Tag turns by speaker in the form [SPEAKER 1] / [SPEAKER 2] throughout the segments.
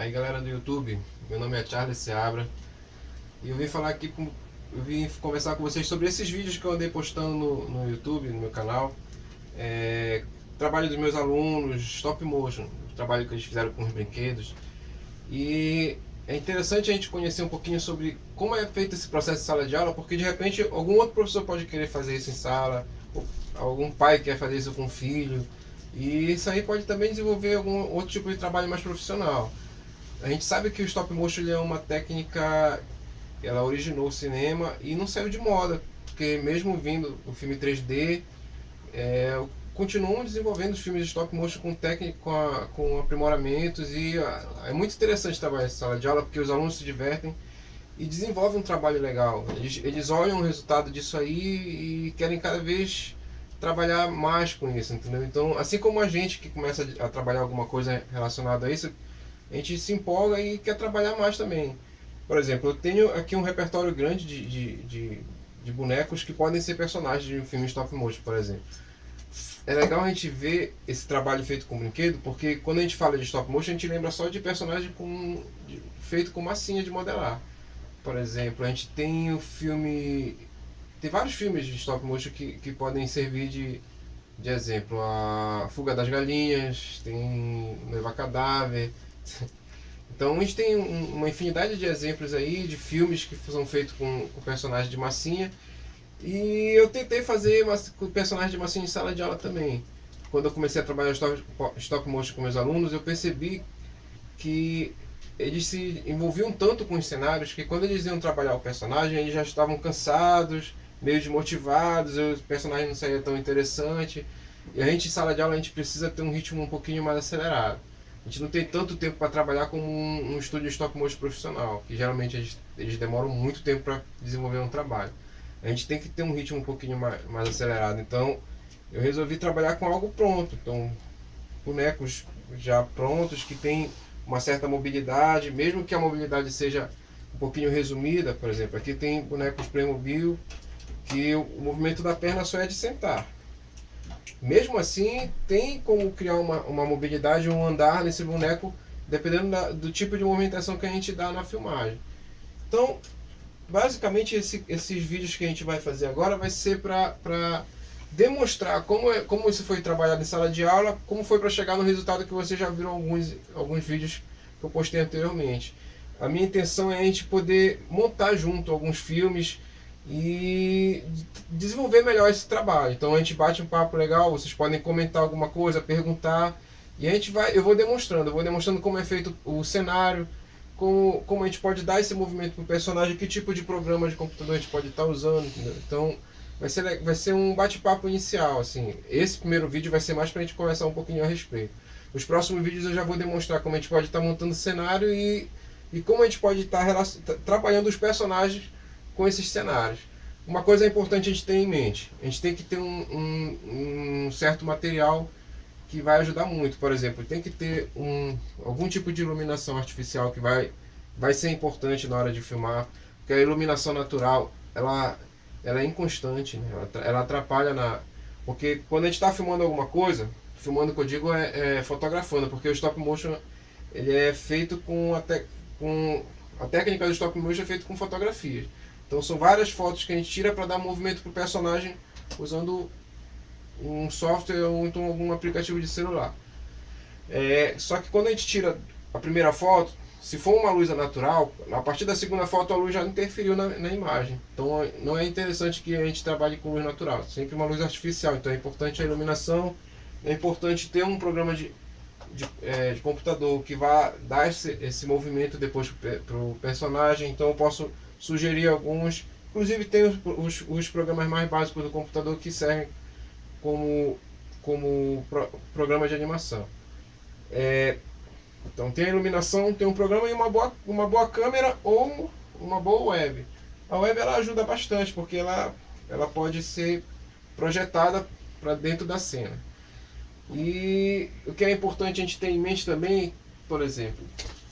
[SPEAKER 1] Aí galera do YouTube, meu nome é Charles Seabra e eu vim falar aqui eu vim conversar com vocês sobre esses vídeos que eu andei postando no YouTube, no meu canal. Trabalho dos meus alunos, stop motion, o trabalho que eles fizeram com os brinquedos. E é interessante a gente conhecer um pouquinho sobre como é feito esse processo de sala de aula, porque de repente algum outro professor pode querer fazer isso em sala, ou algum pai quer fazer isso com o filho, e isso aí pode também desenvolver algum outro tipo de trabalho mais profissional. A gente sabe que o stop motion ele é uma técnica, ela originou o cinema e não saiu de moda, porque mesmo vindo o filme 3D, continuam desenvolvendo os filmes de stop motion com técnica, com aprimoramentos, e é muito interessante trabalhar em sala de aula porque os alunos se divertem e desenvolvem um trabalho legal. Eles olham o resultado disso aí e querem cada vez trabalhar mais com isso, entendeu? Então, assim como a gente que começa a trabalhar alguma coisa relacionada a isso, a gente se empolga e quer trabalhar mais também. Por exemplo, eu tenho aqui um repertório grande de bonecos que podem ser personagens de um filme stop motion, por exemplo. É legal a gente ver esse trabalho feito com brinquedo, porque quando a gente fala de stop motion, a gente lembra só de personagem feito com massinha de modelar. Por exemplo, a gente tem o filme. Tem vários filmes de stop motion que podem servir de exemplo. A Fuga das Galinhas, tem Noiva Cadáver. Então a gente tem uma infinidade de exemplos aí de filmes que são feitos com personagens de massinha. E eu tentei fazer com personagens de massinha em sala de aula também. Quando eu comecei a trabalhar stop motion com meus alunos, eu percebi que eles se envolviam tanto com os cenários que quando eles iam trabalhar o personagem, eles já estavam cansados, meio desmotivados, o personagem não saía tão interessante. E a gente em sala de aula a gente precisa ter um ritmo um pouquinho mais acelerado. A gente não tem tanto tempo para trabalhar como um estúdio stop motion profissional, que geralmente eles demoram muito tempo para desenvolver um trabalho. A gente tem que ter um ritmo um pouquinho mais acelerado. Então eu resolvi trabalhar com algo pronto. Então, bonecos já prontos, que tem uma certa mobilidade, mesmo que a mobilidade seja um pouquinho resumida. Por exemplo, aqui tem bonecos Playmobil que o movimento da perna só é de sentar. Mesmo assim, tem como criar uma mobilidade, um andar nesse boneco, dependendo do tipo de movimentação que a gente dá na filmagem. Então, basicamente, esses vídeos que a gente vai fazer agora vai ser para demonstrar como isso foi trabalhado em sala de aula, como foi para chegar no resultado que vocês já viram alguns vídeos que eu postei anteriormente. A minha intenção é a gente poder montar junto alguns filmes e desenvolver melhor esse trabalho. Então a gente bate um papo legal, vocês podem comentar alguma coisa, perguntar, e eu vou demonstrando como é feito o cenário, como a gente pode dar esse movimento para o personagem, que tipo de programa de computador a gente pode estar usando, entendeu? Então vai ser um bate-papo inicial, assim. Esse primeiro vídeo vai ser mais para a gente conversar um pouquinho a respeito. Nos próximos vídeos eu já vou demonstrar como a gente pode estar montando o cenário e como a gente pode estar trabalhando os personagens com esses cenários. Uma coisa importante a gente ter em mente: a gente tem que ter um certo material que vai ajudar muito. Por exemplo, tem que ter algum tipo de iluminação artificial que vai ser importante na hora de filmar, porque a iluminação natural ela é inconstante, né? Ela atrapalha porque quando a gente está filmando alguma coisa, filmando que eu digo é fotografando, porque o stop motion ele é feito com a técnica do stop motion é feita com fotografias. Então são várias fotos que a gente tira para dar movimento para o personagem usando um software ou então algum aplicativo de celular. Só que quando a gente tira a primeira foto, se for uma luz natural, a partir da segunda foto a luz já interferiu na imagem. Então não é interessante que a gente trabalhe com luz natural, sempre uma luz artificial. Então é importante a iluminação, é importante ter um programa de computador que vá dar esse movimento depois para o personagem. Então eu posso sugerir alguns, inclusive tem os programas mais básicos do computador que servem como programa de animação. Então tem a iluminação, tem um programa e uma boa câmera ou uma boa web. A web ela ajuda bastante porque ela pode ser projetada para dentro da cena. E o que é importante a gente ter em mente também, por exemplo,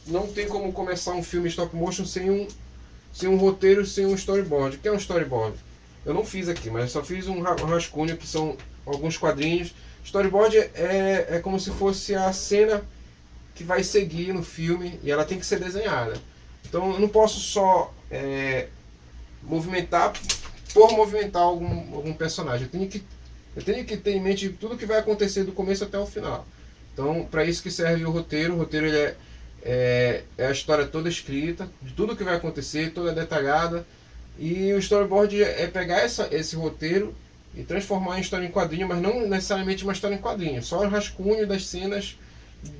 [SPEAKER 1] não tem como começar um filme stop motion sem um roteiro, sem um storyboard. O que é um storyboard? Eu não fiz aqui, mas eu só fiz um rascunho, que são alguns quadrinhos. Storyboard é como se fosse a cena que vai seguir no filme e ela tem que ser desenhada. Então eu não posso só movimentar por movimentar algum personagem. Eu tenho que ter em mente tudo que vai acontecer do começo até o final. Então, para isso que serve o roteiro. O roteiro ele é a história toda escrita, de tudo que vai acontecer, toda detalhada. E o storyboard é pegar esse roteiro e transformar em história em quadrinho, mas não necessariamente uma história em quadrinho, só o rascunho das cenas,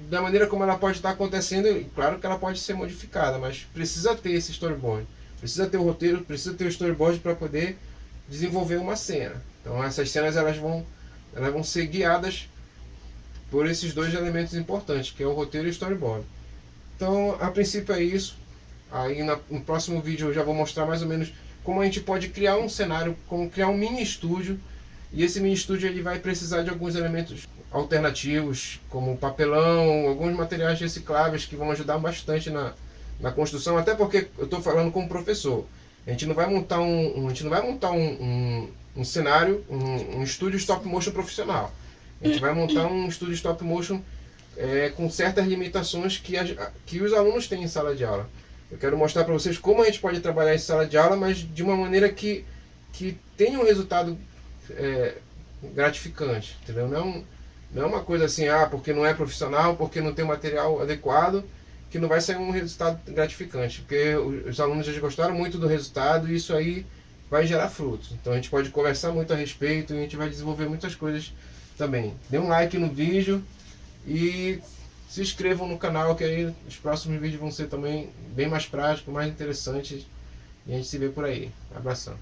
[SPEAKER 1] da maneira como ela pode estar acontecendo. E claro que ela pode ser modificada, mas precisa ter esse storyboard, precisa ter o roteiro, precisa ter o storyboard para poder desenvolver uma cena. Então essas cenas elas vão ser guiadas por esses dois elementos importantes, que é o roteiro e o storyboard. Então a princípio é isso. Aí no próximo vídeo eu já vou mostrar mais ou menos como a gente pode criar um cenário, como criar um mini estúdio. E esse mini estúdio ele vai precisar de alguns elementos alternativos, como papelão, alguns materiais recicláveis que vão ajudar bastante na construção, até porque eu estou falando como professor. A gente não vai montar um cenário, um estúdio stop motion profissional. A gente vai montar um estúdio stop motion com certas limitações que os alunos têm em sala de aula. Eu quero mostrar para vocês como a gente pode trabalhar em sala de aula, mas de uma maneira que tenha um resultado gratificante, entendeu? Não é uma coisa assim, porque não é profissional, porque não tem material adequado, que não vai sair um resultado gratificante, porque os alunos já gostaram muito do resultado e isso aí vai gerar frutos. Então a gente pode conversar muito a respeito e a gente vai desenvolver muitas coisas também. Dê um like no vídeo e se inscrevam no canal, que aí os próximos vídeos vão ser também bem mais práticos, mais interessantes, e a gente se vê por aí. Abração.